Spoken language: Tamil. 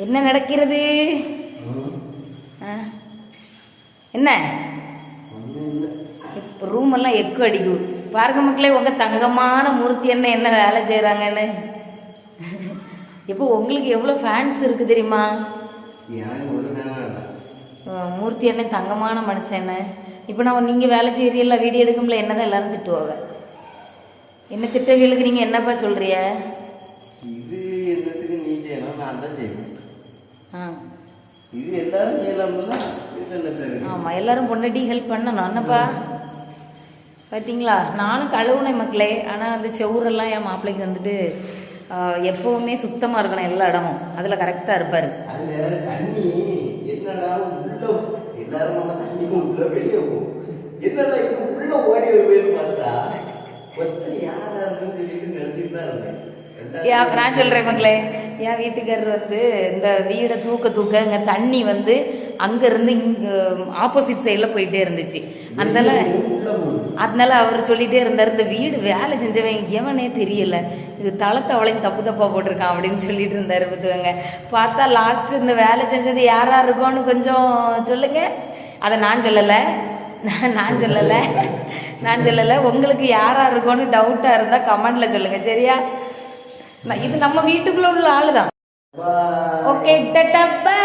என்ன நடக்கிறது? என்ன ரூம் எல்லாம் எக்கு அடிக்கும் பாருங்க மக்களே. உங்க தங்கமான மூர்த்தி என்ன வேலை செய்யறாங்கன்னு. இப்போ உங்களுக்கு எவ்வளவு ஃபேன்ஸ் இருக்கு தெரியுமா? மூர்த்தி என்ன தங்கமான மனுஷன் என்ன. இப்போ நான் நீங்க வேலை செய்யறீல்ல, வீடியோ எடுக்கும்ல, என்னதான் எல்லாரும் திட்டுவாங்க. என்ன திட்டவியலுக்கு நீங்க என்னப்பா சொல்றிய? இது என்னத்துக்கு நீ செய்யணும், நான் தான் செய்யணும். இது எல்லாரும் செய்யலாம்ல. ஆமா, எல்லாரும் பொண்டாட்டி ஹெல்ப் பண்ணணும் என்னப்பா. பார்த்தீங்களா, நானும் கழுவுனேன் மக்களே. ஆனால் அந்த செவுரெல்லாம் என் மாப்பிள்ளைக்கு வந்துட்டு எப்பவுமே சுத்தமாக இருக்கணும் எல்லா இடமும். அதில் கரெக்டாக இருப்பார். நான் சொல்கிறேன் மக்களே, என் வீட்டுக்காரர் வந்து இந்த வீடை தூக்க இங்கே தண்ணி வந்து அங்கேருந்து இங்கே ஆப்போசிட் சைடில் போயிட்டே இருந்துச்சு. அதனால அவர் சொல்லிகிட்டே இருந்தார், இந்த வீடு வேலை செஞ்சவன் எவனே தெரியல, இது தளத்தவளையும் தப்பாக போட்டிருக்கான் அப்படின்னு சொல்லிட்டு இருந்தார். பார்த்துக்கோங்க. பார்த்தா லாஸ்ட் இந்த வேலை செஞ்சது யாராக இருக்கோன்னு கொஞ்சம் சொல்லுங்க. அதை நான் சொல்லலை. உங்களுக்கு யாராக இருக்கோன்னு டவுட்டாக இருந்தால் கமெண்ட்ல சொல்லுங்க, சரியா? இது நம்ம வீட்டுக்குள்ள உள்ள ஆளு தான். Okay, tata by.